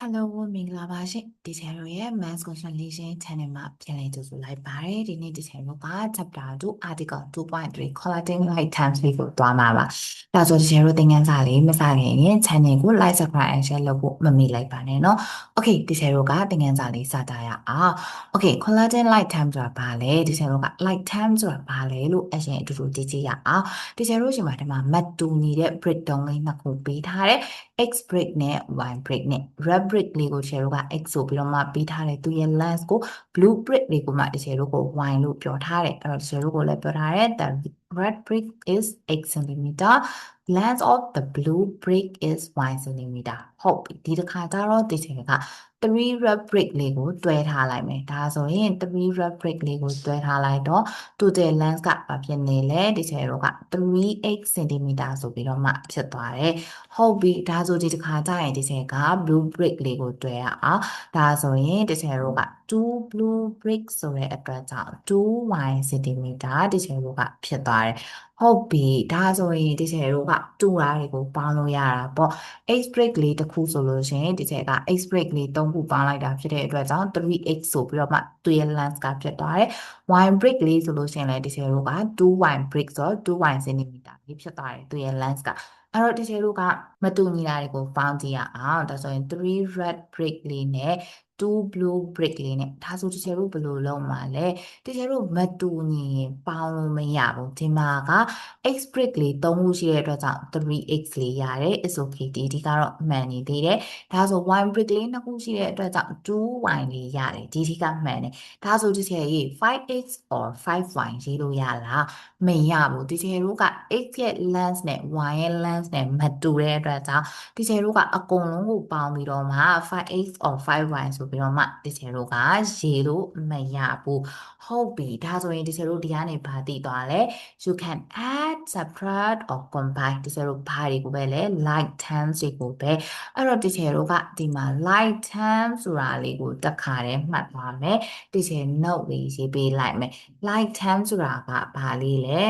Hello မင်္ဂလာပါရှင်ဒီ channel ရဲ့ Maths Consolidation Channel မှာပြန်လည်ကြိုဆိုလိုက်ပါတယ်ဒီနေ့ဒီ channel က Chapter 2 Article 2.3 Collecting Like Times လေးကိုတွားမှာပါဒါဆိုဒီ channel သင်ခန်းစာလေးမစခင်ရင် channel ကို like subscribe and share လုပ်ဖို့မမေ့လိုက်ပါနဲ့เนาะ Okay ဒီ channel ကသင်ခန်းစာလေးစတာရအောင် Okay Collecting Like Time ဆိုတာဘာလဲဒီ channel က Like Time ဆိုတာဘာလဲလို့အရင်အတူတူသိကြရအောင်ဒီ channel ရှင်မှာဒီမှာ map တူနေတဲ့ break တုံးလေးနှစ်ခုပေးထားတယ်x break နဲ့ y break နဲ့ red break လေးကို share က x ဆိုပြီးတော့မှပေးထားတယ်သူရဲ့ length ကို blue break လေးကိုမှ share ကို y လို့ပြောထားတယ်အဲ့တော့ share ကိုလည်းပြောထားတယ် the red break is x centimeter length of the blue break is y centimeter ဟုတ်ပြီဒီတစ်ခါကျတော့ဒီ share က3 red break လေးကိုတွဲထားလိုက်မယ်ဒါဆိုရင်3 red break လေးကိုတွဲထားလိုက်တော့သူတဲ့ length ကဘာဖြစ်နေလဲဒီ share က 3x cm ဆိုပြီးတော့မှဖြစ်သွားတယ်ဟုတ်ပြီဒါဆိုဒီတစ်ခါကျရင်ဒီ share က blue break လေးကိုတွဲရအောင်ဒါဆိုရင်ဒီ share က2 blue break ဆိုတဲ့အတွက်ကြောင့် 2y cm ဒီ share ကဖြစ်သွားတယ်ဟုတ်ပြီဒါဆိုရင်ဒီ share ကတူတာတွေကိုပေါင်းလို့ရတာပေါ့ x break လေးတစ်ခုဆိုလို့ရှိရင်ဒီ share က x break လေး3ခုပေါင်းလိုက်တာဖြစ်တဲ့အတွက်ကြောင့် 3x ဆိုပြီးတော့မှသူရဲ့ length ကဖြစ်သွားတယ် y break လေးဆိုလို့ရှိရင်လည်းဒီ share က 2y break ဆိုတော့ 2y cm လေးဖြစ်သွားတယ်သူရဲ့ length ကအဲ့တော့ဒီ share ကမတူညီတာတွေကိုပေါင်းကြည့်ရအောင်ဒါဆိုရင်3 red break လေးနဲ့2 blue break လေးနဲ့ဒါဆိုဒီ share ဘယ်လိုလုပ်မှာလဲဒီ share မတူညီရင်ပေါင်းလို့မရဘူးဒီမှာက x break လေး3ခုရှိတဲ့အတွက်ကြောင့် 3x လေးရတယ် is okay ဒီကတော့မှန်နေသေးတယ်ဒါဆို y break လေးနှစ်ခုရှိတဲ့အတွက်ကြောင့် 2y လေးရတယ်ဒီကမှန်တယ်ဒါဆိုဒီ share ရေး 5x or 5y ရေးလို့ရလားမရဘူးဒီ share က x ရဲ့ length နဲ့ y ရဲ့ length နဲ့မတူတဲ့အတွက်ကြောင့်ဒီ share ကအကုန်လုံးကိုပေါင်းပြီးတော့မှ 5x or 5y ဆိုပြီးတော့မှဒီ share ကရေးလို့မရဘူးဟုတ်ပြီဒါဆိုရင်ဒီ share ဒီကနေဘာသိသွားလဲ you can add subtract or combine ဒီ share ဘာတွေကိုပဲလဲ like terms တွေကိုပဲအဲ့တော့ဒီ share ကဒီမှာ like terms ဆိုတာလေးကိုတစ်ခါတည်းမှတ်သွားမယ်ဒီ share note လေးရေးပေးလိုက်မယ် like term ဆိုတာကဘာလေးလဲ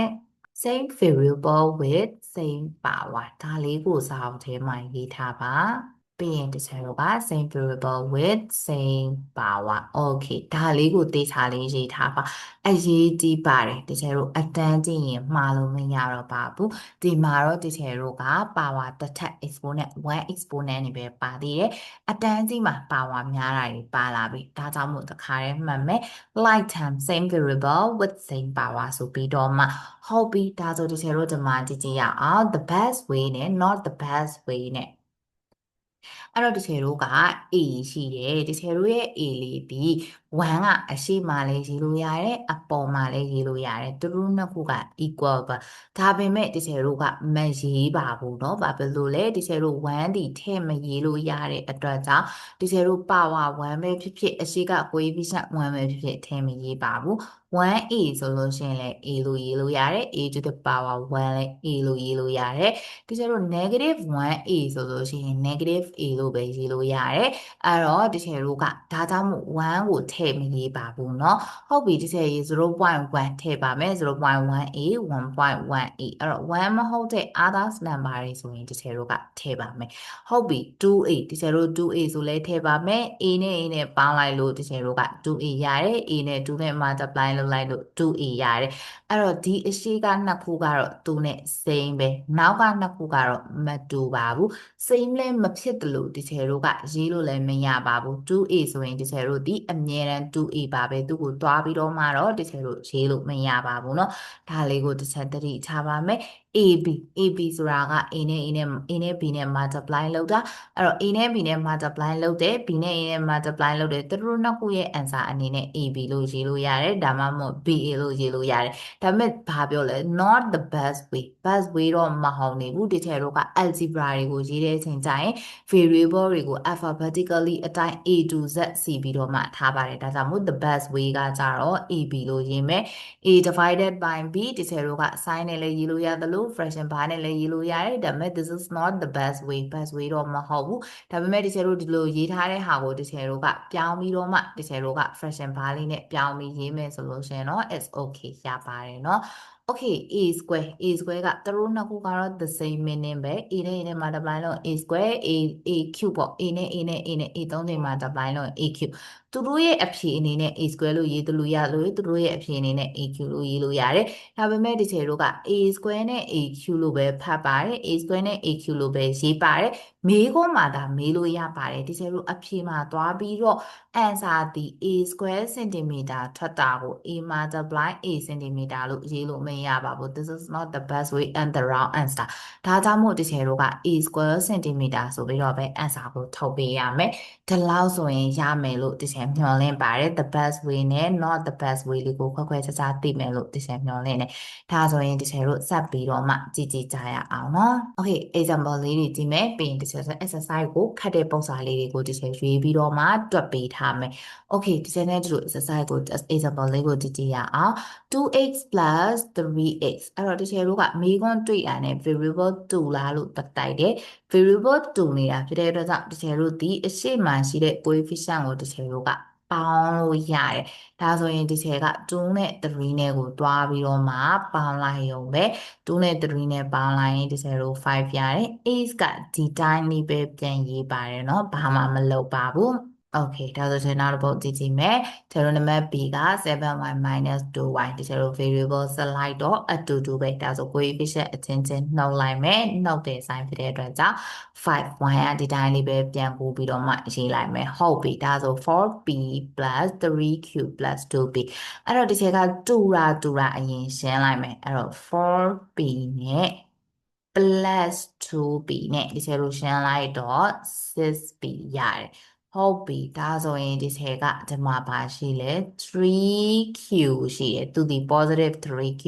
same variable with same power ဒါလေးကိုစာအုပ်ထဲမှာရေးထားပါပြီးရင်ဒီ channel က same variable with same power okay ဒါလေးကိုသေချာလေးရေးထားပါအရေးကြီးပါတယ်ဒီ channel အတန်းကြည့်ရင်မှားလို့မရတော့ပါဘူးဒီမှာတော့ဒီ channel က power တစ်ထပ် exponent 1 exponent နေပဲပါသေးတယ်အတန်းကြီးမှာ power များတာတွေပါလာပြီဒါကြောင့်မို့တခါတည်းမှတ်မယ် like term same variable with same power ဆိုပြီးတော့မှဟုတ်ပြီဒါဆိုဒီ channel ဒီမှာကြည့်ကြရအောင် the best way နဲ့ not the best way နဲ့အဲ့တော့ဒီ channel က A ရှိတယ်ဒီ channel ရဲ့ A လေးဒီ1ကအရှိမလေးရေးလို့ရတယ်အပေါ်မှာလည်းရေးလို့ရတယ်သူတို့နှစ်ခုက equal ပါဒါပေမဲ့ဒီ channel ကမရေးပါဘူးเนาะဘာဖြစ်လို့လဲဒီ channel 1ဒီထည့်မရေးလို့ရတဲ့အတွက်ကြောင့်ဒီ channel power 1ပဲဖြစ်ဖြစ်အရှိက coefficient 1ပဲဖြစ်ဖြစ်ထည့်မရေးပါဘူး 1a ဆိုလို့ရှိရင်လည်း a လို့ရေးလို့ရတယ် a to the power 1လည်း a လို့ရေးလို့ရတယ်ဒီကျတော့ negative 1a ဆိုလို့ရှိရင် negative a လို့ပဲရေးလို့ရတယ်အဲ့တော့ဒီချေတို့ကဒါကြောင့်မို့1ကိုထည့်မရေးပါဘူးเนาะဟုတ်ပြီဒီချေရေး0.1ထည့်ပါမယ် 0.1a 1.1a အဲ့တော့1မဟုတ်တဲ့ others number တွေဆိုရင်ဒီချေတို့ကထည့်ပါမယ်ဟုတ်ပြီ 2a ဒီချေတို့ 2a ဆိုလဲထည့်ပါမယ် a နဲ့ a နဲ့ပေါင်းလိုက်လို့ဒီချေတို့က 2a ရတယ် a နဲ့ 2နဲ့ multiply လုပ်လိုက်လို့ 2a ရတယ်အဲ့တော့ဒီအရှိကနှစ်ခုကတော့သူနဲ့ same ပဲနောက်ကနှစ်ခုကတော့မတူပါဘူး same လည်းမဖြစ်တယ်လို့ဒီချေတို့ကရေးလို့လည်းမရပါဘူး 2a ဆိုရင်ဒီချေတို့ဒီအမြဲတမ်း 2a ပါပဲသူ့ကိုတွားပြီးတော့မှတော့ဒီချေတို့ရေးလို့မရပါဘူးเนาะဒါလေးကိုတစ်ချက်သတိထားပါမယ် AB ဆိုတာက A နဲ့ A နဲ့ A နဲ့ B နဲ့ multiply လုပ်တာအဲ့တော့ A နဲ့ B နဲ့ multiply လုပ်တယ် B နဲ့ A နဲ့ multiply လုပ်တယ်သူတို့နှစ်ခုရဲ့ answer အနေနဲ့ AB လို့ရေးလို့ရတယ်ဒါမှမဟုတ် BA လို့ရေးလို့ရတယ်ဒါပေမဲ့ဘာပြောလဲ not the best way တော့မဟုတ်နေဘူးဒီထက်တော့က algebra တွေကိုရေးတဲ့အချိန်ကျရင် variable တွေကို alphabetically အတိုင်း A to Z စီပြီးတော့မှထားပါတယ်ဒါကြောင့်မို့ the best way ကကြတော့ AB လို့ရေးမယ် A divided by B ဒီထက်တော့က sin နဲ့လည်းရေးလို့ရတယ်လို့ fraction ဘာနဲ့လည်းရေးလို့ရတယ်ဒါပေမဲ့ this is not the best way တော့မဟုတ်ဘူးဒါပေမဲ့ဒီထက်တော့ဒီလိုရေးထားတဲ့ဟာကိုဒီထက်တော့ကပြောင်းပြီးတော့မှဒီထက်တော့က fraction ဘာလေးနဲ့ပြောင်းပြီးရေးမယ်ဆိုလို့ရှိရင်တော့ it's okay ရပါတယ်เนาะ Okay a square ကသူတို့နှစ်ခုကတော့ the same meaning ပဲ a နဲ့ a နဲ့ multiply လုပ် a square a cube ပေါ့ a နဲ့ a နဲ့ a နဲ့ a သုံးချိန် multiply လုပ် a cube သူတို့ရဲ့အဖြေအနေနဲ့ a square လို့ရေးလို့ရလို့သူတို့ရဲ့အဖြေအနေနဲ့ a cube လို့ရေးလို့ရတယ်ဒါပေမဲ့ဒီချေတို့က a square နဲ့ a cube လို့ပဲဖတ်ပါတယ် a square နဲ့ a cube လို့ပဲရေးပါတယ်မေးခွန်းမှာဒါမေးလို့ရပါတယ်ဒီချေတို့အဖြေမှာသွားပြီးတော့ answer ဒီ a square centimeter ထွက်တာကို a multiply a centimeter လို့ရေးလို့မရပါဘူး this is not the best way and the wrong answer ဒါကြောင့်မို့ဒီချေတို့က a square centimeter ဆိုပြီးတော့ပဲ answer ကိုထုတ်ပေးရမယ်ဒီလောက်ဆိုရင်ရမယ်လို့ဒီချေမျှော်လင့်ပါတယ် the best way နဲ့ not the best way လေးကိုခွဲခွဲခြားခြားသိမယ်လို့ဒီချေမျှော်လင့်တယ်ဒါဆိုရင်ဒီချေတို့ဆက်ပြီးတော့မှကြည့်ကြည့်ကြရအောင်နော် okay example လေးတွေကြည့်မယ်ပြီးရင်ဒီချေ exercise ကိုခတ်တဲ့ပုံစံလေးတွေကိုဒီချေရွေးပြီးတော့မှတွက်ပေးထားမယ် okay ဒီချေနဲ့ဒီလို exercise ကို example လေးကိုကြည့်ကြည့်ရအောင် 2x plus 3x အဲ့တော့ဒီချေတို့ကမေးခွန်းတွေ့တာနဲ့ variable 2လားလို့တွက်တိုက်တယ် variable 2နေတာဖြစ်တဲ့အတွက်ကြောင့်ဒီချေတို့ဒီအရှိမှရှိတဲ့ coefficient ကိုဒီချေတို့ကပေါင်းလို့ရတယ်ဒါဆိုရင်ဒီချေက2နဲ့3နဲ့ကိုတွားပြီးတော့မှပေါင်းလိုက်ရုံပဲ2နဲ့3နဲ့ပေါင်းလိုက်ရင်ဒီချေတို့5ရတယ် 8ကဒီတိုင်းလေးပဲပြန်ရေးပါတယ်เนาะဘာမှမလုပ်ပါဘူး okay ဒါဆိုရင်နောက်တစ်ပုတ်ကြည့်ကြည့်မယ်ကျတို့နံပါတ် b က 7y minus 2y ဒီကျတို့ variable ဆက်လိုက်တော့အတူတူပဲဒါဆို coefficient အချင်းချင်းနှုတ်လိုက်မယ်နှုတ်တဲ့ sign ဖြစ်တဲ့အတွက်ကြောင့် 5y ကဒီတိုင်းလေးပဲပြန်ပို့ပြီးတော့မှရေးလိုက်မယ်ဟုတ်ပြီဒါဆို 4b plus 3q plus 2b အဲ့တော့ဒီချက်ကတူတာအရင်ရှင်းလိုက်မယ်အဲ့တော့ 4b နဲ့ plus 2b နဲ့ဒီချက်လို့ရှင်းလိုက်တော့ 6b ရတယ်ဟုတ်ပြီဒါဆိုရင်ဒီချက်ကဒီမှာပါရှိလဲ 3q ရှိတယ်သူဒီ positive 3q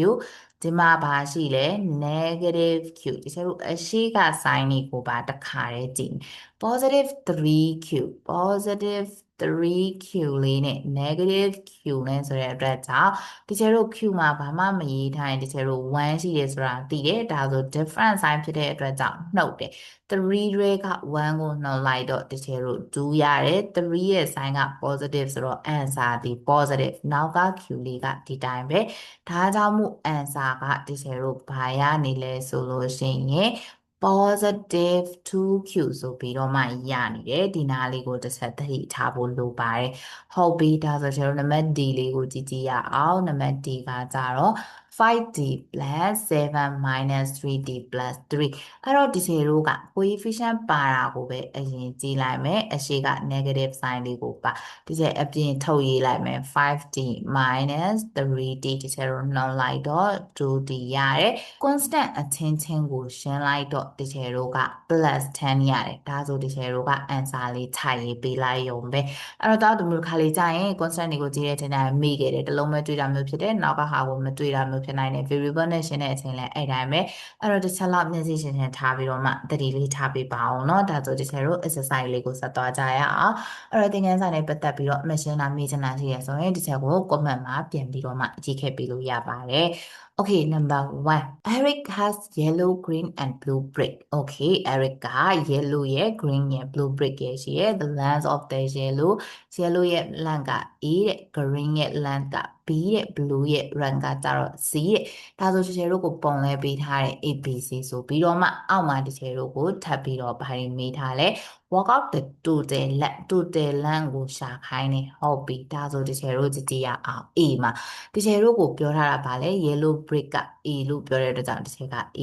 ဒီမှာပါရှိလဲ negative q ဒီချက်လို့အရှိက sign ကိုပါတခါတည်းကြည့် positive 3q positive 3q လေးနဲ့ negative q နဲ့ဆိုတဲ့အတွက်ကြောင့်ဒီချေတို့ q မှာဘာမှမရေးထားရင်ဒီချေတို့1ရှိတယ်ဆိုတာသိတယ်ဒါဆို different sign ဖြစ်တဲ့အတွက်ကြောင့်နှုတ်တယ်3တွေက1ကိုနှုတ်လိုက်တော့ဒီချေတို့2ရတယ်3ရဲ့ sign က positive ဆိုတော့ answer ဒီ positive နောက်က q လေးကဒီတိုင်းပဲဒါကြောင့်မို့ answer ကဒီချေတို့ဘာရနေလဲဆိုလို့ရှိရင် positive 2q ဆိုပြီးတော့မှရနေတယ်ဒီနားလေးကိုတစ်ချက်သတိထားဖို့လိုပါတယ်ဟုတ်ပြီဒါဆိုကျွန်တော်နံပါတ် D လေးကိုကြည့်ကြည့်ရအောင်နံပါတ် D ကကြတော့ 5d plus 7 minus 3d plus 3အဲ့တော့ဒီစေတို့က coefficient ပါတာကိုပဲအရင်ကြည့်လိုက်မယ်အရှိက negative sign လေးကိုပါဒီစေအပြင်ထုတ်ရေးလိုက်မယ် 5d minus 3d ဒီစေတို့နှုတ်လိုက်တော့ 2d ရတယ် constant အချင်းချင်းကိုရှင်းလိုက်တော့ဒီစေတို့က plus 10 ရတယ်ဒါဆိုဒီစေတို့က answer လေးခြိုက်ရေးပေးလိုက်ရုံပဲအဲ့တော့တောက်တူမျိုးခါလေးကြာရင် constant တွေကိုကြည့်တဲ့အချိန်တိုင်းမိခဲ့တယ်တလုံးပဲတွေ့တာမျိုးဖြစ်တယ်နောက်ကဟာကိုမတွေ့တာမျိုးဖြစ်နိုင်တယ် variable နဲ့ရှင်းတဲ့အချိန်လဲအဲ့တိုင်းပဲအဲ့တော့တစ်ချက်လောက်မျက်စိရှင်းရှင်းထားပြီးတော့မှသတိလေးထားပေးပါအောင်เนาะဒါဆိုဒီချက်တို့ exercise လေးကိုဆက်သွားကြရအောင်အဲ့တော့သင်ခန်းစာနဲ့ပတ်သက်ပြီးတော့ machine လာမေးချင်တာရှိရဆိုရင်ဒီချက်ကို comment မှာပြန်ပြီးတော့မှရေးခဲ့ပေးလို့ရပါတယ် Okay, number 1. Eric has yellow, green, and blue brick. Okay, Eric က yellow ရဲ့ green ရဲ့ blue brick ရဲ့ရှိရဲ့ the length of the yellow ရဲ့ length က A တဲ့ green ရဲ့ length က B တဲ့ blue ရဲ့ length ကကြတော့ C တဲ့ဒါဆိုချေတို့ကိုပုံလဲပေးထားတဲ့ ABC ဆိုပြီးတော့မှအောက်မှာဒီချေတို့ကိုထပ်ပြီးတော့ဘာတွေမေးထားလဲ work out the total length ကိုရှာခိုင်းနေဟုတ်ပြီဒါဆိုဒီချေတို့ကြည့်ကြရအောင် A မှာဒီချေတို့ကိုပြောထားတာဗာလဲ yellow brick က A လို့ပြောတဲ့အတွက်ကြောင့်ဒီချက်က A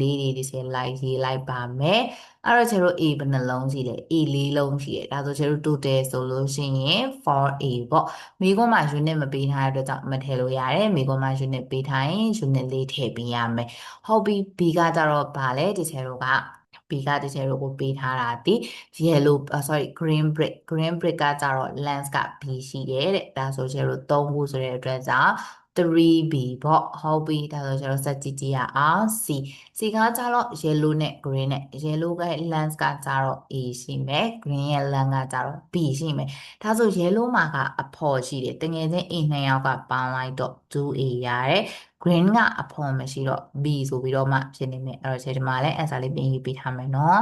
လေးတွေဒီချေလိုက်ရေးလိုက်ပါမယ်အဲ့တော့ချေတို့ A ဘယ်နှလုံးရှိလဲ A လေးလုံးရှိတယ်ဒါဆိုချေတို့ total ဆိုလို့ရှိရင် 4A ပေါ့မိခွန်းမှာ unit မပေးထားတဲ့အတွက်ကြောင့်မထည့်လို့ရတယ်မိခွန်းမှာ unit ပေးထားရင် unit လေးထည့်ပေးရမယ်ဟုတ်ပြီ B ကကြတော့ဗာလဲဒီချေတို့က B ကဒီချေတို့ကိုပေးထားတာဒီ yellow sorry green brick ကကြတော့ length က B ရှိတယ်တဲ့ဒါဆိုချေတို့3ခုဆိုတဲ့အတွက်ကြောင့် 3b ပေါ့ဟုတ်ပြီဒါဆိုကျွန်တော်စက်ကြည့်ကြည့်ရအောင် C ကကြတော့ yellow နဲ့ green နဲ့ yellow က length ကကြတော့ A ရှိမယ် green ရဲ့ length ကကြတော့ B ရှိမယ်ဒါဆို yellow မှာကအဖော်ရှိတယ်တကယ်ချင်း A 2ယောက်ကပေါင်းလိုက်တော့ 2A ရတယ် green ကအဖော်မရှိတော့ B ဆိုပြီးတော့မှဖြစ်နေမယ်အဲ့တော့ဒီမှာလည်း answer လေးပြင်ရေးပေးထားမယ်နော်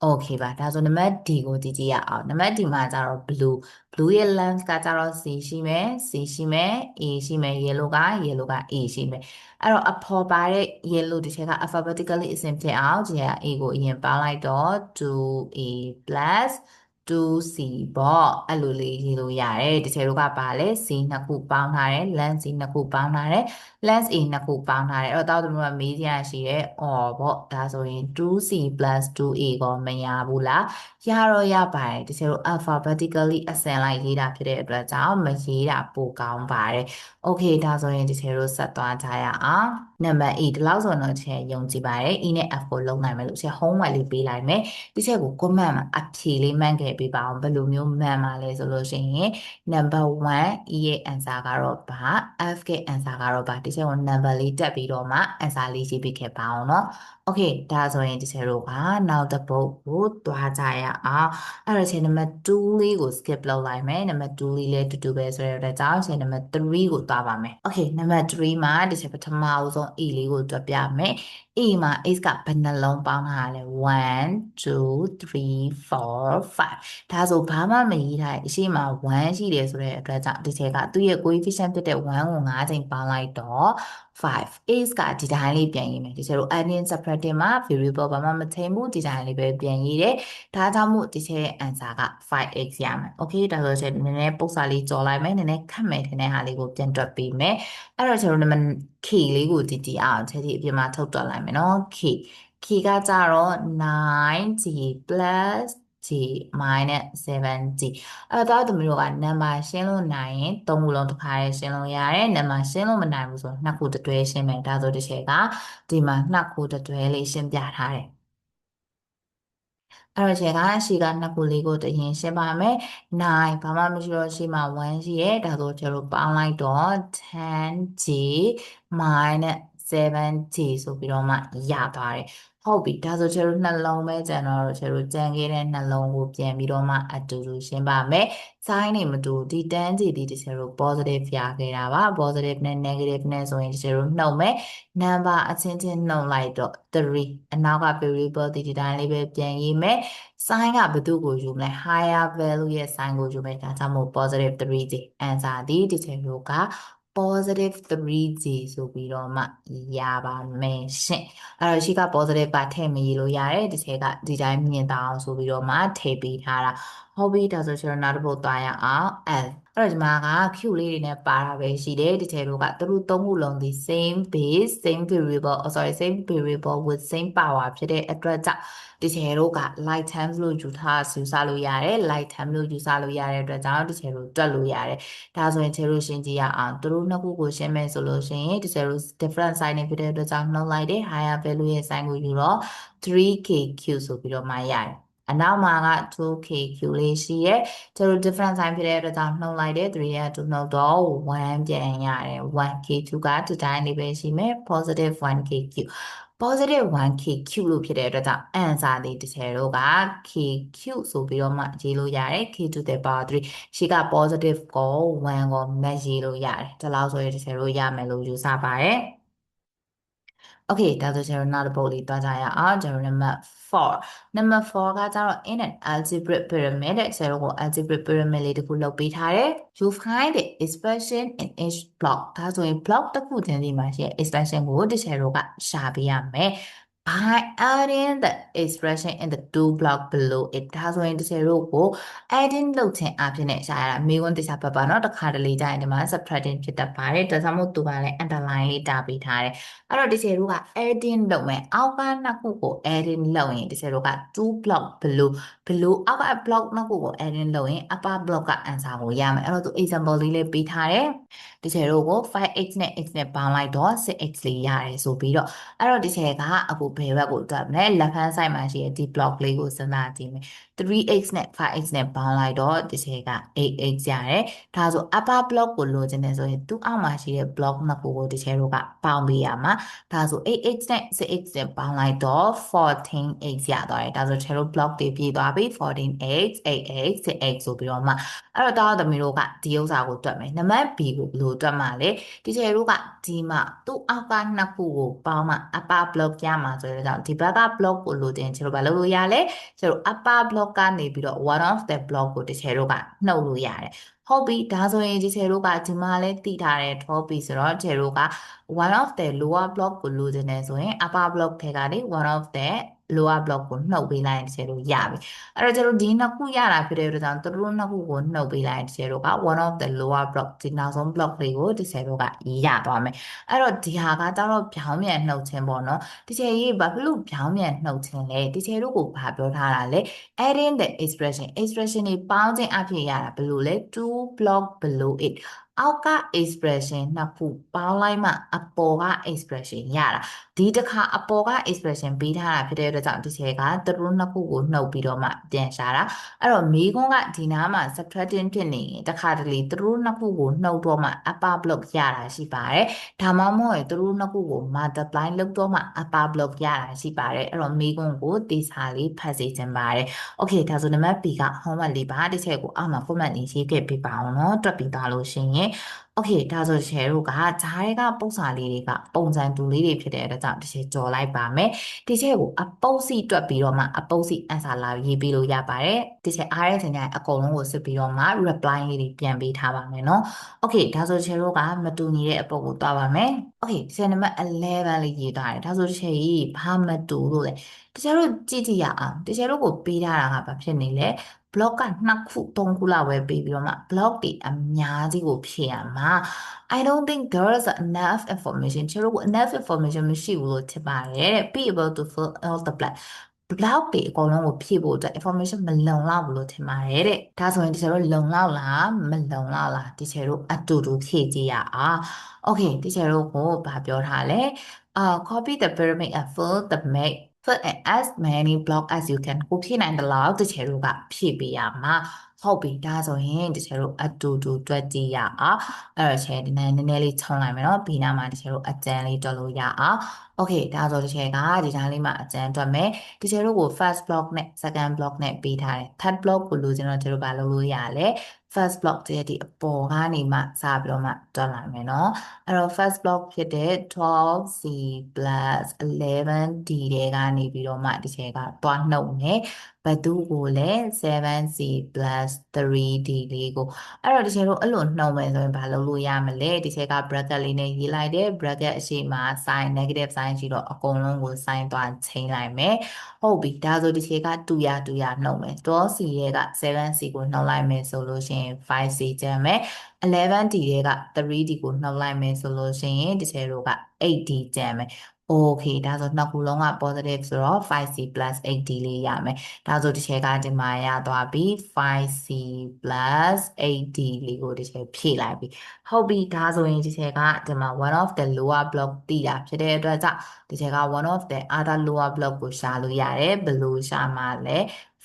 Okay ပါဒါဆိုနံပါတ် D ကိုကြည့်ကြည့်ရအောင်နံပါတ် D မှာကျတော့ blue ရဲ့ length ကကျတော့ C ရှိမယ် C ရှိမယ် A ရှိမယ် yellow က A ရှိမယ်အဲ့တော့အဖော်ပါတဲ့ yellow ဒီချက်က alphabetically အစဉ်ဖြစ်အောင်ဒီက A ကိုအရင်ပေါင်းလိုက်တော့ 2A plus 2C ပေါ့အဲ့လိုလေးရေးလို့ရတယ်ဒီချက်တို့ကပါလဲ C နှစ်ခုပေါင်းထားတယ် length C နှစ်ခုပေါင်းထားတယ် length A နှစ်ခုပေါင်းထားတယ်အဲ့တော့တောက်သူတို့ကမေးစရာရှိတယ် or ပေါ့ဒါဆိုရင် 2C plus 2A ကိုမရဘူးလားရတော့ရပါတယ်ဒီချက်တို့ alphabetically အစဉ်လိုက်ရေးတာဖြစ်တဲ့အတွက်ကြောင့်မရေးတာပိုကောင်းပါတယ် okay ဒါဆိုရင်ဒီချက်တို့ဆက်သွားကြရအောင်နံပါတ်8ဒီလောက်ဆိုတော့ချက်ယုံကြည်ပါတယ် E နဲ့ F ကိုလုံးနိုင်မယ်လို့ချက် homework လေးပေးလိုက်မယ်ဒီချက်ကို comment မှာအဖြေလေးမှန်ခဲ့ပေးပါအောင်ဘယ်လိုမျိုးမှန်ပါလဲဆိုလို့ရှိရင် number 1 E ရဲ့ answer ကတော့ဘာ F ရဲ့ answer ကတော့ဘာဒီချက်ကို number လေးတက်ပြီးတော့မှ answer လေးရေးပေးခဲ့ပါအောင်เนาะ okay ဒါဆိုရင်ဒီချက်တို့ကနောက်တစ်ပုဒ်ကိုသွားကြရအောင်အဲ့တော့ချက်နံပါတ်2လေးကို skip လုပ်လိုက်မယ်နံပါတ်2လေးလည်းတူတူပဲဆိုတဲ့အတွက်ကြောင့်ချက်နံပါတ်3ကိုသွားပါမယ် okay နံပါတ်3မှာဒီချက်ပထမအဆုံး E လေးကိုတွက်ပြမယ် A မှာ H ကဘယ်နှလုံးပေါင်းထားလဲ1 2 3 4 5ဒါဆိုဘာမှမရေးထားအရှိမ1ရှိတယ်ဆိုတဲ့အတွက်ကြောင့်ဒီချက်ကသူ့ရဲ့ coefficient ဖြစ်တဲ့1ကို5ချိန်ပေါင်းလိုက်တော့5 H ကဒီတိုင်းလေးပြန်ရေးမယ်ဒီချက်တို့ adding subtracting မှာ variable ဘာမှမချိန်ဘူးဒီတိုင်းလေးပဲပြန်ရေးတယ်ဒါကြောင့်မို့ဒီချက်ရဲ့ answer က 5x ရမယ် okay ဒါဆိုချက်နည်းနည်းပုတ်စာလေးကြော်လိုက်မယ်နည်းနည်းခက်မယ်ထင်တဲ့ဟာလေးကိုပြန်တွက်ပေးမယ်အဲ့တော့ကျွန်တော်နံပါတ် K လေးကိုကြည့်ကြည့်အောင်ချက်ဒီအပြင်မှာထုတ်တွက်လိုက်မယ်နော် K ကကြတော့ 9G plus G minus 7G အဲ့တော့တို့မျိုးကနံပါတ်ရှင်းလို့နိုင်ရင်သုံးခုလုံးတစ်ခါရေးရှင်းလို့ရတယ်နံပါတ်ရှင်းလို့မနိုင်ဘူးဆိုနှစ်ခုတစ်တွဲရှင်းမယ်ဒါဆိုတစ်ချက်ကဒီမှာနှစ်ခုတစ်တွဲလေးရှင်းပြထားတယ်အဲ့တော့ခြေကရှေ့ကနှစ်ခုလေးကိုတရင်ရှင်းပါမယ်9ဘာမှမရှိတော့ရှေ့မှာ1ရှိရဲဒါဆိုကျတို့ပေါင်းလိုက်တော့ 10G minus 7G ဆိုပြီးတော့မှရသွားတယ်ဟုတ်ပြီဒါဆိုကျတို့နှလုံးပဲကျန်တော့ကျတို့ကြံခဲ့တဲ့နှလုံးကိုပြန်ပြီးတော့မှအတူတူရှင်းပါမယ် sign နေမတူဒီ 10G ဒီကျတို့ positive ရခဲ့တာပါ positive နဲ့ negative နဲ့ဆိုရင်ကျတို့နှုတ်မယ် number အချင်းချင်းနှုတ်လိုက်တော့3အနောက်က variable ဒီတိုင်းလေးပဲပြန်ရေးမယ် sign ကဘယ်သူ့ကိုယူမလဲ higher value ရဲ့ sign ကိုယူမယ်ဒါကြောင့်မို့ positive 3G answer ဒီချက်မျိုးက positive 3G ဆိုပြီးတော့မှရပါမယ်ရှင်အဲ့တော့ရှိက positive ကထည့်မရေးလို့ရတယ်ဒီချက်ကဒီတိုင်းမြင်တာအောင်ဆိုပြီးတော့မှထည့်ပေးထားတာဟုတ်ပြီဒါဆိုကျွန်တော်နောက်တစ်ပုဒ်သွားရအောင် L အဲ့တော့ဒီမှာက Q လေးတွေနဲ့ပါတာပဲရှိတယ်ဒီထဲတို့ကသူတို့သုံးခုလုံးဒီ same base same variable same variable with same power ဖြစ်တဲ့အတွက်ကြောင့်ဒီထဲတို့က like terms လို့ယူဆလို့ရတယ် like term လို့ယူဆလို့ရတဲ့အတွက်ကြောင့်ဒီထဲတို့တွက်လို့ရတယ်ဒါဆိုရင်ထဲတို့ရှင်းကြည့်ရအောင်သူတို့နှစ်ခုကိုရှင်းမယ်ဆိုလို့ရှိရင်ဒီထဲတို့ different sign တွေဖြစ်တဲ့အတွက်ကြောင့်နှုတ်လိုက်တယ် higher value ရဲ့ sign ကိုယူတော့ 3kq ဆိုပြီးတော့မှရတယ်အနောက်မှာက 2kq လေးရှိရဲ့ကျတို့ different sign ဖြစ်တဲ့အတွက်ကြောင့်နှုတ်လိုက်တယ်3ရဲ့2နှုတ်တော့1ပြန်ရတယ် 1kq ကဒီတိုင်းလေးပဲရှိမယ် positive 1kq positive 1kq လို့ဖြစ်တဲ့အတွက်ကြောင့် answer လေးတစ်ချက်တော့က kq ဆိုပြီးတော့မှရေးလို့ရတယ် k to the power 3ရှိက positive ကို1ကိုမတ်ရေးလို့ရတယ်ဒါလောက်ဆိုရင်တစ်ချက်တော့ရမယ်လို့ယူဆပါတယ်Okay ဒါဆိုကျွန်တော်နောက်တစ်ပုဒ်လေးတွားကြရအောင်ကျွန်တော် number 4ကကျတော့ in an algebraic pyramid တဲ့ကျွန်တော်ကို algebraic pyramid လေးတစ်ခုလုပ်ပေးထားတယ် you find the expression in each block ဒါဆိုရင် block တစ်ခုချင်းစီမှာရှိတဲ့ expression ကိုဒီကျွန်တော်ကရှာပေးရမယ် by adding the expression in the two block below it ဒါဆိုရင်ဒီကျွန်တော်ကို adding လုပ်ခြင်းအဖြစ်နဲ့ရှာရတာမိကွန်းတခြားပတ်ပါเนาะတစ်ခါတလေကြာရင်ဒီမှာ subtracting ဖြစ်တတ်ပါတယ်ဒါကြောင့်မို့သူကလည်း underline လေးတာပေးထားတယ်အဲ့တော့ဒီချေတို့က adding လုပ်မယ်အောက်ကနှစ်ခုကို adding လုပ်ရင်ဒီချေတို့က2 block below အောက်က block နှစ်ခုကို adding လုပ်ရင် upper block က answer ကိုရမယ်အဲ့တော့သူ example လေးလေးပေးထားတယ်ဒီချေတို့ကို 5x နဲ့ x နဲ့ပေါင်းလိုက်တော့ 6x လေးရတယ်ဆိုပြီးတော့အဲ့တော့ဒီချေကအခုဘယ်ဘက်ကိုတွက်မလဲ left hand side မှာရှိတဲ့ဒီ block လေးကိုစဉ်းစားကြည့်မယ် 3x နဲ့ 5x နဲ့ပေါင်းလိုက်တော့ဒီချေက 8x ရတယ်ဒါဆို upper block ကိုလိုချင်တယ်ဆိုရင်သူ့အောက်မှာရှိတဲ့ block နှစ်ခုကိုဒီချေတို့ကပေါင်းပေးရမှာဒါဆို 8x နဲ့ 6x နဲ့ပေါင်းလိုက်တော့ 14x ရသွားတယ်ဒါဆိုချေတို့ block တွေပြေးသွားပြီ 14x 8x 6x ဆိုပြီးတော့မှအဲ့တော့သမီးတို့ကဒီဥစ္စာကိုတွက်မယ်နံပါတ် B ကိုဘယ်လိုတွက်မှာလဲဒီချေတို့ကဒီမှာသူ့အောက်ကနှစ်ခုကိုပေါင်းမှ upper block ရမှာ ဆိုရတော့ဒီဘက်က block ကိုလိုချင်ချင်တို့ဘာလုပ်လို့ရလဲကျတို့ upper block ကနေပြီးတော့ one of the block ကိုတစ်ချေတို့ကနှုတ်လို့ရတယ်ဟုတ်ပြီဒါဆိုရင်ဒီချေတို့ကဒီမှာလဲတည်ထားတဲ့ topic ဆိုတော့ချေတို့က one of the lower block ကိုလိုချင်တယ်ဆိုရင် upper block ထဲကနေ one of the lower block ကိုနှုတ်ပေးလိုက်ရင်ချေတို့ရပြီအဲ့တော့ကျတို့ဒီနှစ်ခုရတာဖြစ်တဲ့အတွက်ကြောင့်သူတို့နှစ်ခုကိုနှုတ်ပေးလိုက်ရင်ချေတို့က one of the lower block ဒီနောက်ဆုံး block လေးကိုဒီချေတို့ကရသွားမယ်အဲ့တော့ဒီဟာကကျတော့ပြောင်းပြန်နှုတ်ခြင်းပေါ့နော်ဒီချေကြီးဘာဖြစ်လို့ပြောင်းပြန်နှုတ်ခြင်းလဲဒီချေတို့ကိုဘာပြောထားတာလဲ adding the expression တွေပေါင်းခြင်းအဖြစ်ရတာဘယ်လိုလဲ two block below it အောက်က expression နှစ်ခုပေါင်းလိုက်မှအပေါ်က expression ရတာဒီတစ်ခါအပေါ်က expression ပေးထားတာဖြစ်တဲ့အတွက်ကြောင့်ဒီချေကသူတို့နှစ်ခုကိုနှုတ်ပြီးတော့မှပြန်ရှာတာအဲ့တော့မေးခွန်းကဒီနားမှာ subtracting ဖြစ်နေရင်တစ်ခါတလေသူတို့နှစ်ခုကိုနှုတ်တော့မှ upper block ရတာရှိပါတယ်ဒါမှမဟုတ်ရင်သူတို့နှစ်ခုကို multiply လုပ်တော့မှ upper block ရတာရှိပါတယ်အဲ့တော့မေးခွန်းကိုတေချာလေးဖတ်စေချင်ပါတယ်โอเคဒါဆိုနံပါတ် B က homework လေးပါတစ်ချက်ကိုအောက်မှာ format လေးရေးခဲ့ပေးပါအောင်เนาะတွက်ပြီးသားလို့ရှိရင်โอเคဒါဆိုရှယ်တို့ကဂျားတွေကပုံစံလေးတွေကပုံစံတူလေးတွေဖြစ်တဲ့အတွက်ကြောင့်တစ်ချက်ကြော်လိုက်ပါမယ်ဒီချက်ကိုအပုတ်စီတွက်ပြီးတော့မှအပုတ်စီ answer လာရေးပေးလို့ရပါတယ်ဒီချက်အားရတဲ့ညအကုန်လုံးကိုစစ်ပြီးတော့မှ reply လေးတွေပြန်ပေးထားပါမယ်เนาะโอเคဒါဆိုရှယ်တို့ကမတူညီတဲ့အပုတ်ကိုတွားပါမယ်โอเคဒီချက်နံပါတ်11လေးရေးထားတယ်ဒါဆိုတစ်ချက်ကြီးဘာမတူလို့လဲတခြားတို့ကြည့်ကြည့်ရအောင်တခြားတို့ကိုပေးထားတာကဘာဖြစ်နေလဲ block ကနှစ်ခုသုံးခုလောက်ပဲပေးပြီးတော့မှ block တွေအများကြီးကိုဖြည့်ရမှာ I don't think there is enough information ကျတို့ enough information မရှိဘူးလို့ထင်ပါတယ်တဲ့ be able to fill all the blank block တွေအကုန်လုံးကိုဖြည့်ဖို့အတွက် information မလုံလောက်ဘူးလို့ထင်ပါတယ်တဲ့ဒါဆိုရင်ဒီချေတို့လုံလောက်လားမလုံလောက်လားဒီချေတို့အတူတူဖြည့်ကြည့်ရအောင် okay ဒီချေတို့ကိုဘာပြောထားလဲcopy the pyramid and fill the make put in as many block as you can ကိုဖြည့်နိုင်တယ်လို့ဒီချေတို့ကဖြည့်ပေးရမှာဟုတ်ပြီဒါဆိုရင်ဒီချေတို့အတူတူတွက်ကြည့်ရအောင်အဲ့တော့ချေဒီနည်းနည်းလေးခြုံလိုက်မယ်နော်ဒီနားမှာဒီချေတို့အကျန်းလေးတွက်လို့ရအောင် okay ဒါဆိုဒီချေကဒီနားလေးမှာအကျန်းတွက်မယ်ဒီချေတို့ကို first block နဲ့ second block နဲ့ပေးထားတယ် third block ကိုလိုချင်တော့ချေတို့ဘာလုပ်လို့ရလဲ first block တည်းဒီအပေါ်ကနေမှစပြီးတော့မှတွက်လိုက်မယ်နော်အဲ့တော့ first block ဖြစ်တဲ့ 12c plus 11d တွေကနေပြီးတော့မှဒီချေကတွားနှုတ်မယ်ဘသူကိုလဲ 7c plus 3d လေးကိုအဲ့တော့ဒီချေတို့အဲ့လိုနှုတ်မယ်ဆိုရင်ဘာလုပ်လို့ရမလဲဒီချေက bracket လေးနဲ့ရေးလိုက်တယ် bracket အရှိမှာ sin negative sin ရှိတော့အကုန်လုံးကို sin သွားချိန်လိုက်မယ်ဟုတ်ပြီဒါဆိုဒီချေက2ရနှုတ်မယ် 12c ရဲ့က 7c ကိုနှုတ်လိုက်မယ်ဆိုလို့ရှိရင် 5c ကျန်မယ် 11d ရဲ့က 3d ကိုနှုတ်လိုက်မယ်ဆိုလို့ရှိရင်ဒီချေတို့က 8d ကျန်မယ်Okay ဒါဆိုနှစ်ခုလုံးက positive ဆိုတော့ 5c plus 8d လေးရမယ်ဒါဆိုဒီချက်ကဒီမှာရသွားပြီ 5c plus 8d လေးကိုဒီချက်ဖြည့်လိုက်ပြီဟုတ်ပြီဒါဆိုရင်ဒီချက်ကဒီမှာ one of the lower block တည်တာဖြစ်တဲ့အတွက်ကြောင့်ဒီချက်က one of the other lower block ကိုရှာလို့ရတယ်ဘယ်လိုရှာမှာလဲ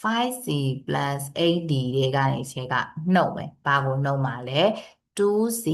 5c plus 8d တွေကနေချက်ကနှုတ်မယ်ဘာကိုနှုတ်မှာလဲ 2c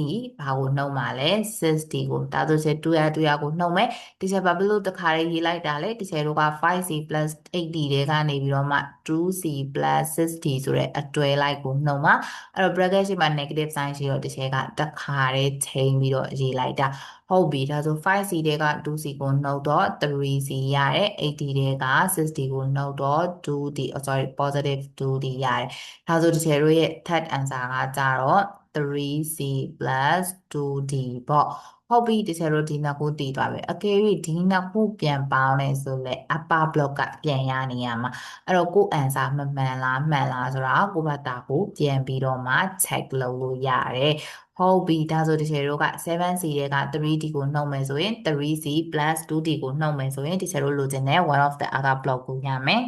ဘာကိုနှုတ်မှာလဲ 6d ကိုဒါဆိုချက်2ရကိုနှုတ်မယ်ဒီချက်ဘာဖြစ်လို့တခါလေးရေးလိုက်တာလဲဒီချက်တို့က 5c plus 8d တွေကနေပြီးတော့မှ 2c plus 6d ဆိုတဲ့အတွဲလိုက်ကိုနှုတ်မှာအဲ့တော့ bracket ရှိမှာ negative sign ရှိတော့ဒီချက်ကတခါလေးချိန်ပြီးတော့ရေးလိုက်တာဟုတ်ပြီဒါဆို 5c တွေက 2c ကိုနှုတ်တော့ 3c ရတယ် 8d တွေက 6d ကိုနှုတ်တော့ 2d sorry positive 2d ရတယ်ဒါဆိုဒီချက်တို့ရဲ့ third answer ကကြတော့ 3c plus 2d ပေါ့ဟုတ်ပြီဒီချက်တို့ဒီနှစ်ခုတည်သွားပြီအကယ်၍ဒီနှစ်ခုပြန်ပေါင်းနေဆိုလဲ upper block ကပြန်ရနေရမှာအဲ့တော့ကို answer မမှန်လားမှန်လားဆိုတာကိုဘတ်တာကိုပြန်ပြီးတော့မှ check လုပ်လို့ရတယ်ဟုတ်ပြီဒါဆိုဒီချက်တို့က 7c ရဲ့က 3d ကိုနှုတ်မယ်ဆိုရင် 3c plus 2d ကိုနှုတ်မယ်ဆိုရင်ဒီချက်တို့လိုချင်တဲ့ one of the other block ကိုရမယ်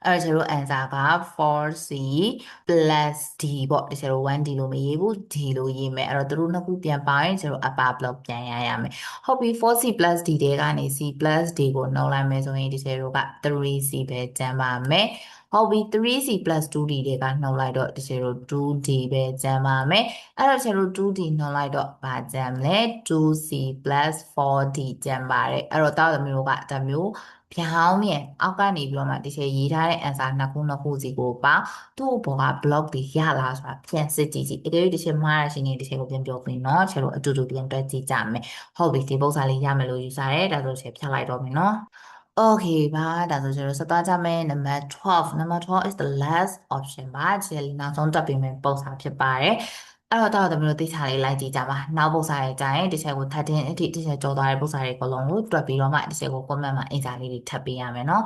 အဲ့တော့ကျတို့ answer က 4c plus d ပေါ့ဒီကျတို့ 1d လို့မရေးဘူး d လို့ရေးမယ်အဲ့တော့တို့နှစ်ခုပြန်ပါရင်ကျတို့ upper block ပြန်ရရမယ်ဟုတ်ပြီ 4c plus d တွေကနေ c plus d ကိုနှုတ်လိုက်မယ်ဆိုရင်ဒီကျတို့က 3c ပဲကျန်ပါမယ်ဟုတ်ပြီ 3c plus 2d တွေကနှုတ်လိုက်တော့ဒီကျတို့ 2d ပဲကျန်ပါမယ်အဲ့တော့ကျတို့ 2d နှုတ်လိုက်တော့ဘာကျန်မလဲ 2c plus 4d ကျန်ပါတယ်အဲ့တော့တောက်သမီးတို့ကဒါမျိုးပြောင်းမြန်အောက်ကနေပြီးတော့မှဒီချက်ရေးထားတဲ့ answer နှစ်ခုစီကိုပါသူ့ဘောက block တွေရလားဆိုတာပြန်စစ်ကြည့်အကယ်၍ဒီချက်မှားရရှိနေဒီချက်ကိုပြန်ပြောပြီးနော်ချက်တို့အတူတူပြန်တွက်ကြည့်ကြမယ်ဟုတ်ပြီဒီပုံစံလေးရမယ်လို့ယူဆရဲဒါဆိုချက်ဖြတ်လိုက်တော့မယ်နော် Okay ပါဒါဆိုကျွန်တော်ဆက်သွားကြမယ် number 12 number 12 is the last option ပါဒီနောက်ဆုံးတက်ပြီးမယ်ပုံစံဖြစ်ပါတယ်အဲ့တော့သမီးတို့သိချာလေးလိုက်ကြည့်ကြပါနောက်ပုံစံရေးကြရင်ဒီချက်ကို13အထိဒီချက်ကြောသွားတဲ့ပုံစံတွေအကုန်လုံးကိုတွက်ပြီးတော့မှဒီချက်ကို comment မှာအင်စာလေးတွေထပ်ပေးရမယ်နော်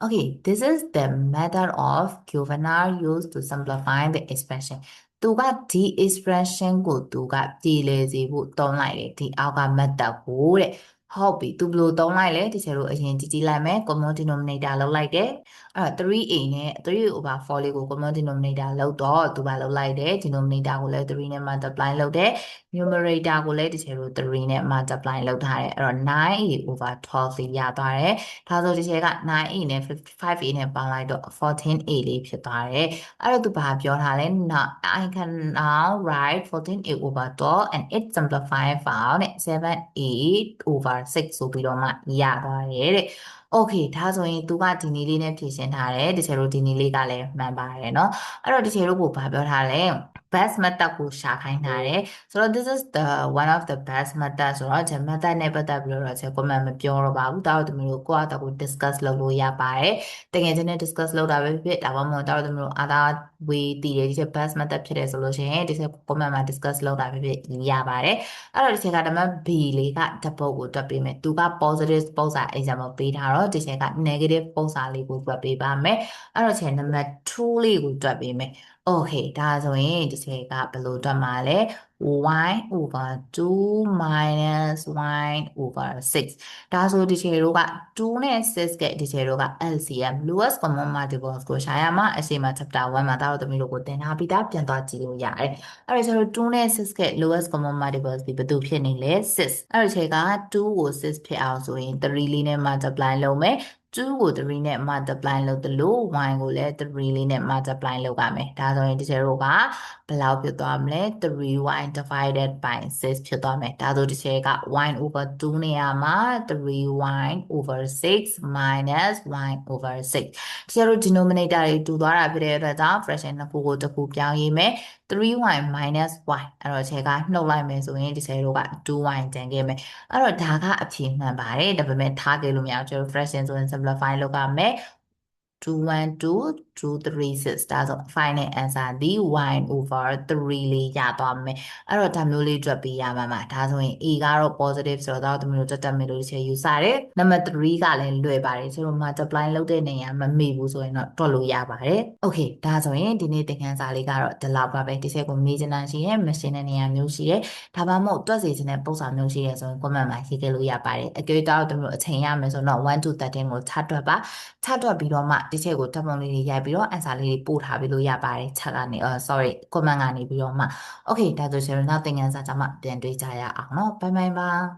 Okay this is the method of Giovanna used to simplify the expression သူကဒီ expression ကိုသူကပြည်လေစေဖို့သုံးလိုက်တယ်ဒီအောက်က method ကိုတဲ့ဟုတ်ပြီသူဘယ်လိုသုံးလိုက်လဲဒီချက်လို့အရင်ကြည့်ကြည့်လိုက်မယ် common denominator လောက်လိုက်တယ်အဲ့တော့ 3a နဲ့ 3 over 4လေးကို common denominator လောက်တော့သူဘာလောက်လိုက်တယ် denominator ကိုလည်း3နဲ့ multiply လုပ်တယ် numerator ကိုလည်းဒီချက်လို့3နဲ့ multiply လုပ်ထားတယ်အဲ့တော့ 9a over 12လေးရသွားတယ်ဒါဆိုဒီချက်က 9a နဲ့ 5a နဲ့ပေါင်းလိုက်တော့ 14a လေးဖြစ်သွားတယ်အဲ့တော့သူဘာပြောထားလဲ now I can now write 14a over 12 and it simplified found 7a over 6ဆိုပြီးတော့မှရသွားတယ်တဲ့ Okay ဒါဆိုရင်သူကဒီနည်းလေးနဲ့ဖြည့်ရှင်းထားတယ်ဒီချေတို့ဒီနည်းလေးကလည်းမှန်ပါတယ်เนาะအဲ့တော့ဒီချေတို့ကိုဘာပြောထားလဲ best method ကိုရှာခိုင်းထားတယ်ဆိုတော့ this is the one of the best method ဆိုတော့ဒီ method နဲ့ပတ်သက်ပြီးတော့ချက် comment မပြောတော့ပါဘူးဒါတော့သူမျိုးကိုယ့်အတကို discuss လုပ်လို့ရပါတယ်တကယ်ချင်းနဲ့ discuss လုပ်တာပဲဖြစ်ဒါမှမဟုတ်တော့သူမျိုး other way တည်တယ်ဒီချက် best method ဖြစ်တယ်ဆိုလို့ရှိရင်ဒီချက် comment မှာ discuss လုပ်တာပဲဖြစ်ရပါတယ်အဲ့တော့ဒီချက်ကဓမ္မ B လေးကတပုတ်ကိုတွက်ပေးမယ်သူက positive ပုံစံ example ပေးထားတော့ဒီချက်က negative ပုံစံလေးကိုတွက်ပေးပါမယ်အဲ့တော့ချက်နံပါတ်2လေးကိုတွက်ပေးမယ် Okay ဒါဆိုရင်ဒီချက်ကဘယ်လိုတွက်မှာလဲ y over 2 minus y over 6ဒါဆိုဒီချေတို့က2နဲ့6ကဒီချေတို့က LCM lowest common multiples ကိုရှာရမှာအရှိမ chapter 1မှာဒါတော့သမီးတို့ကိုသင်ထားပြီးသားပြန်သွားကြည့်လို့ရတယ်အဲ့ဒါကျတော့2နဲ့6က lowest common multiples ဒီဘယ်သူဖြစ်နေလဲ6အဲ့ဒါချက်က2ကို6ဖြစ်အောင်ဆိုရင်3လေးနဲ့ multiply လုပ်မယ်2ကို3နဲ့ multiply လုပ်တယ်လို့ y ကိုလည်း3လေးနဲ့ multiply လုပ်ရမယ်ဒါဆိုရင်ဒီချက်တို့ကဘယ်လောက်ဖြစ်သွားမလဲ 3y divided by 6ဖြစ်သွားမယ်ဒါဆိုဒီချက်က y over 2နေရာမှာ 3y over 6 minus y over 6ဒီချက်တို့ denominator တွေတူသွားတာဖြစ်တဲ့အတွက်ကြောင့် fraction နှစ်ခုကိုတစ်ခုပြောင်းရေးမယ် 3y minus y အဲ့တော့ချက်ကနှုတ်လိုက်မယ်ဆိုရင်ဒီချက်တို့က 2y ကျန်ခဲ့မယ်အဲ့တော့ဒါကအဖြေမှန်ပါတယ်ဒါပေမဲ့ထားခဲ့လို့မရဘူးကျွန်တော် fraction ဆိုရင် simplify လုပ်ရမယ်212 236ဒါဆို final answer ဒီ y over 3လေးရသွားမယ်အဲ့တော့ဒါမျိုးလေးတွက်ပေးရမှာပါဒါဆိုရင် a ကတော့ positive ဆိုတော့တို့မျိုးတက်မယ်လို့ချက်ယူဆတယ် number 3ကလည်းလွယ်ပါတယ်ကျွန်တော် multiply လုပ်တဲ့နေရာမမေ့ဘူးဆိုရင်တော့တွက်လို့ရပါတယ် okay ဒါဆိုရင်ဒီနေ့သင်ခန်းစာလေးကတော့ဒီလောက်ပါပဲဒီချက်ကိုမေးချင်တာရှိရင်မရှင်းတဲ့နေရာမျိုးရှိတယ်ဒါမှမဟုတ်တွက်စီခြင်းတဲ့ပုံစံမျိုးရှိတယ်ဆိုရင် comment မှာရေးခဲ့လို့ရပါတယ်အကြွေးတော့တို့မျိုးအချိန်ရမယ်ဆိုတော့1 to 13ကိုချတွက်ပါချတွက်ပြီးတော့မှဒီချက်ကိုဓာတ်ပုံလေးတွေရိုက်ပြီးတော့ answer လေးတွေပို့ထားပြီးလို့ရပါတယ်ချက်ကနေ sorry comment ကနေပြီးတော့မှ okay ဒါဆိုရှင်နောက်သင်ခန်းစာကြမှာပြန်တွေ့ကြရအောင်เนาะဘိုင်ဘိုင်ပါ